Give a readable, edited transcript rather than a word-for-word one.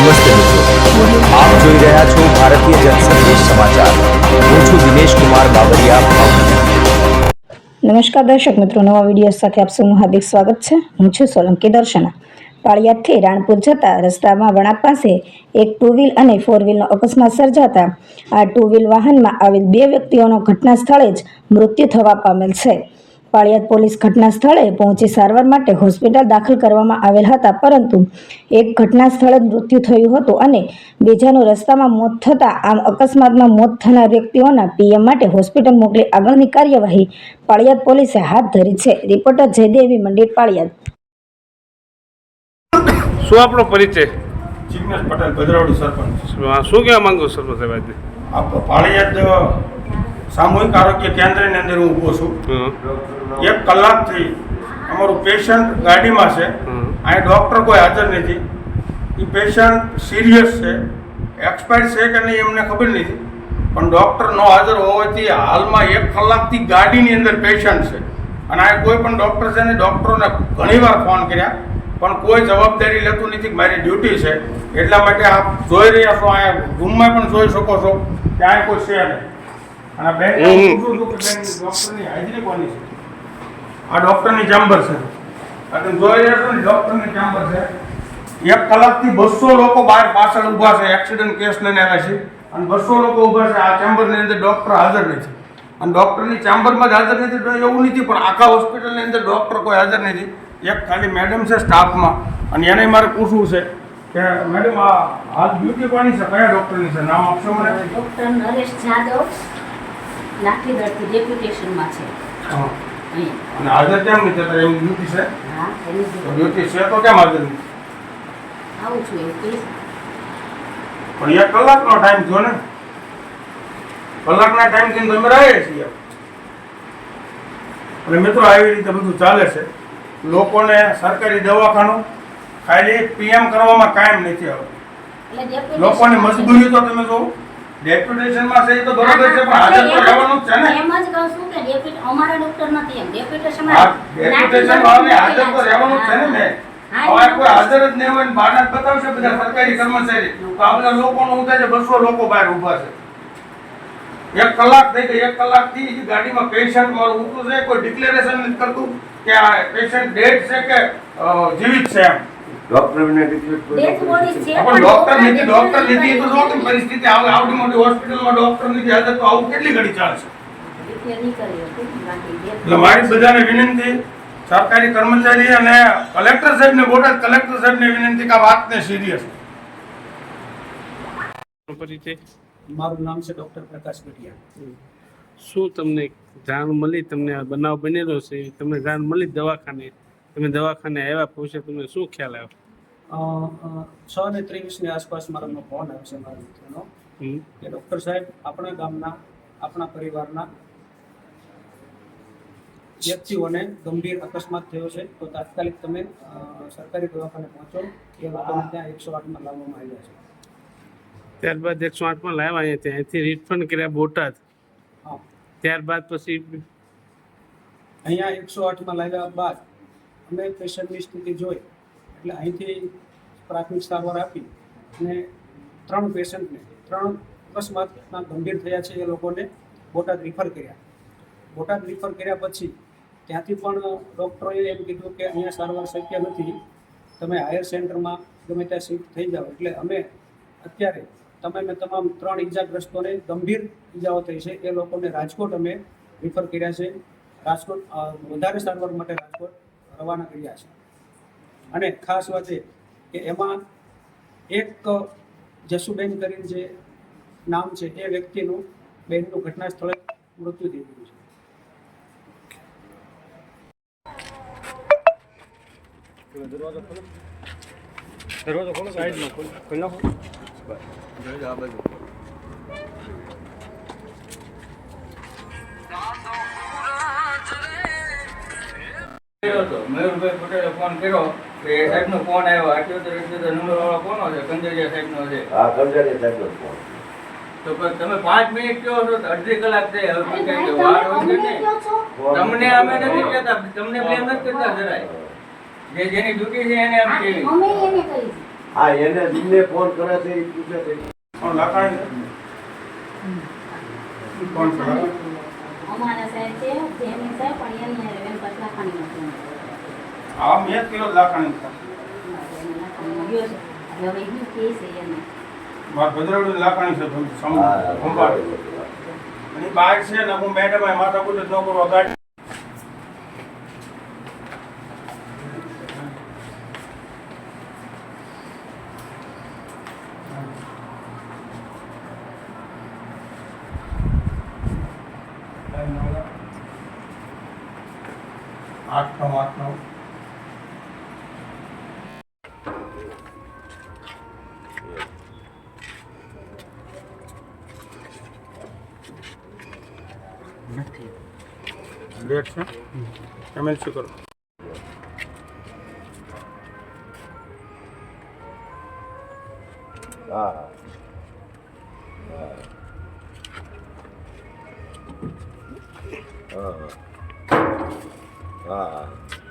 નમસ્તે મિત્રો, આપ જોઈ રહ્યા છો ભારતીય જનસંદેશ સમાચાર. હું છું દિનેશ કુમાર બાબરિયા, ભાવનગર. નમસ્કાર દર્શક મિત્રો, નવા વિડીયો સાથે આપ સૌનું હાર્દિક સ્વાગત છે. હું છું સોલંકી દર્શના. પાળિયાદથી રાણપુર જતા રસ્તામાં વણાપ પાસે એક 2 વ્હીલ અને 4 વ્હીલનો અકસ્માત સર્જાતા આ 2 વ્હીલ વાહનમાં આવેલ 2 વ્યક્તિઓનો ઘટના સ્થળે જ મૃત્યુ થવા પામેલ છે. પાળિયાદ પોલીસ ઘટના સ્થળે પહોંચી સારવાર માટે હોસ્પિટલ દાખલ કરવામાં આવેલ હતા, પરંતુ એક ઘટના સ્થળે મૃત્યુ થયું હતું અને બીજાનું રસ્તામાં મોત થતાં આમ અકસ્માતમાં મોત થનાર વ્યક્તિઓના પીએમ માટે હોસ્પિટલ મોકલી આગળની કાર્યવાહી પાળિયાદ પોલીસે હાથ ધરી છે. રિપોર્ટર જયદેવી મંદિર, પાળિયાદ. શું આપણો પરિચય? જિગ્નેશ પટેલ, ભદ્રાવડી સરપંચ. શું કહેવા માંગુ સરપંચ સાહેબ? આપ પાળિયાદ સામૂહિક આરોગ્ય કેન્દ્રની અંદર હું ઊભો છું. 1 કલાકથી અમારું પેશન્ટ ગાડીમાં છે. અહીં ડૉક્ટર કોઈ હાજર નથી. એ પેશન્ટ સિરિયસ છે, એક્સપાયર છે કે નહીં એમને ખબર નથી, પણ ડૉક્ટર ન હાજર હોવાથી હાલમાં 1 કલાકથી ગાડીની અંદર પેશન્ટ છે. અને આ કોઈ પણ ડૉક્ટર છે ને, ડૉક્ટરોને ઘણીવાર ફોન કર્યા પણ કોઈ જવાબદારી લેતું નથી. મારી ડ્યુટી છે એટલા માટે આપ જોઈ રહ્યા છો, અહીંયા રૂમમાં પણ જોઈ શકો છો કે અહીંયા કોઈ છે નહીં. અને બેન પૂછું છું કે બેન ડૉક્ટરની હાજરી કોની છે? આ ડૉક્ટરની ચેમ્બર છે. આ તમે જોઈ રહ્યા છો ને, ડૉક્ટરની ચેમ્બર છે. 1 કલાકથી 200 લોકો બહાર પાછળ ઊભા છે, એક્સિડન્ટ કેસ લઈને આવ્યા છે અને 200 લોકો ઊભા છે. આ ચેમ્બરની અંદર ડૉક્ટર હાજર નથી અને ડૉક્ટરની ચેમ્બરમાં જ હાજર નથી તો એવું નથી, પણ આખા હોસ્પિટલની અંદર ડૉક્ટર કોઈ હાજર નથી. એક ખાલી મેડમ છે સ્ટાફમાં, અને એને મારે પૂછવું છે કે મેડમ આ હાલ ડ્યુટી કોની છે, કયા ડૉક્ટરની છે? નામ આપશો મને? ડૉક્ટર નરેશ જાદવ લાઠીદળથી ડેપ્યુટેશનમાં છે. હા. અહીંયા અને હાજર કેમ નથી થતા? એમ ડ્યુટી છે? હા, એની તો ડ્યુટી છે તો કેમ હાજર નથી? આવું છું એવું કહીશ. પણ 1 કલાકનો ટાઈમ થયો ને, કલાકના ટાઈમથી તમે રહ્યા છીએ. અને મિત્રો આવી રીતે બધું ચાલે છે. લોકોને સરકારી દવાખાનું ખાલી પીએમ કરવામાં કાયમ નથી આવતું. એટલે ડેપ્યુટેશન લોકોની મજબૂરી તો તમે જો ડેપ્યુટેશનમાં છે એ તો બરોબર છે, પણ હાજર તો રહેવાનું જ છે ને. એમ જ કહું છું કે અમારા ડૉક્ટર નથી એમ ડેપ્યુટેશનમાં. આ ડેપ્યુટેશન વાળાને હાજર તો રહેવાનું જ છે ને. મેં હવે કોઈ હાજર જ નહીં હોય ને બહાર જ બતાવશે બધા સરકારી કર્મચારી, તો આ બધા લોકોનું શું થાય છે? 200 લોકો બહાર ઊભા છે. 1 કલાક થઈ ગઈ. 1 કલાકથી ગાડીમાં પેશન્ટ મારું ઊભું છે, કોઈ ડિક્લેરેશન નથી કરતું કે આ પેશન્ટ ડેડ છે કે જીવિત છે એમ. ડેથ બોડી છે પણ ડોક્ટર નથી તો જો કેમ પરિસ્થિતિ આવે? આવડી મોટી હોસ્પિટલમાં ડોક્ટર નથી હાજર તો આવું કેટલી ઘડી ચાલશે? રિપેર નહીં કરી હતી બાકી એટલે મારી બધાને વિનંતી, સરકારી કર્મચારી અને કલેક્ટર સાહેબને, બોટાદ કલેક્ટર સાહેબને વિનંતી કે આ વાતને સિરિયસ. પરિચય? મારું નામ છે ડૉક્ટર પ્રકાશ ગઢિયા. શું તમને જાણ મળી? તમને આ બનાવ બનેલો છે, તમને જાણ મળી દવાખાને, તમે દવાખાને આવ્યા પછી તમને શું ખ્યાલ આવ્યો? 6:23 ની આસપાસ મારો ફોન આવ્યો છે મારા મિત્રનો કે ડૉક્ટર સાહેબ, આપણા ગામના, આપણા પરિવારના વ્યક્તિઓને ગંભીર અકસ્માત થયો છે, તો તાત્કાલિક તમે સરકારી દવાખાને પહોંચો. એ લોકોને ત્યાં 108માં લાવવામાં આવ્યા છે. ત્યારબાદ 108માં લાવ્યા અહીંયા, ત્યાંથી રિફંડ કર્યા બોટાદ. હા, ત્યારબાદ પછી અહીંયા 108માં લાવ્યા બાદ અમે પેશન્ટની સ્થિતિ જોઈ એટલે અહીંથી પ્રાથમિક સારવાર આપી અને 3 પેશન્ટને 3 અકસ્માતના ગંભીર થયા છે એ લોકોને બોટાદ રિફર કર્યા. બોટાદ રિફર કર્યા પછી ત્યાંથી પણ ડૉક્ટરોએ એમ કીધું કે અહીંયા સારવાર શક્ય નથી, તમે હાયર સેન્ટરમાં ગમે ત્યાં શિફ્ટ થઈ જાઓ. એટલે અમે અત્યારે તમામ 3 ઈજાગ્રસ્તોને ગંભીર ઈજાઓ થઈ છે એ લોકોને રાજકોટ અમે રિફર કર્યા છે. રાજકોટ વધારે સારવાર માટે રાજકોટ રવાના કર્યા છે. અને ખાસ વાત એ કે એમાં એક જસુબેન કરીને જે નામ છે એ વ્યક્તિનું, બહેનનું ઘટના સ્થળે મૃત્યુ થઈ ગયું છે. દરવાજો ખોલો, સાઈડમાં ખોલી નાખો. આ બાજુ મયુરભાઈ પટેલે ફોન કર્યો કે સાહેબનો ફોન આવ્યો, 78 નંબર વાળો કોનો છે? કંજરિયા સાહેબનો છે. હા, કંજરિયા સાહેબનો ફોન. તો તમે 5 મિનિટ કહો છો તો અડધી કલાક થઈ. હવે કઈ વાર હોય કે નહીં? તમને અમે નથી કહેતા, તમને બ્લેમ નથી કરતા જરાય. જેની ડ્યુટી છે એને એમ કહેવી. અમે એને કહી હા એને દિને ફોન કરે છે એ પૂછે છે કોણ લાખાણી કોણ છે અમારા સાહેબ છે જેની સાહેબ પણ એની હારે વેન પાછ લાખાણી નથી હા મેં જ કીધું લાખાણી લાખાણી ગયો છે એટલે હવે શું કહે છે એને મારા ભદ્રાવડી લાખાણી છે હા સંભાળ અને બાર છે ને હું મેડમ માથા કુદ ન કરવા ગાડી આઠ નવ ડેટ છે પેમેન્ટ શું કરો હા હા હા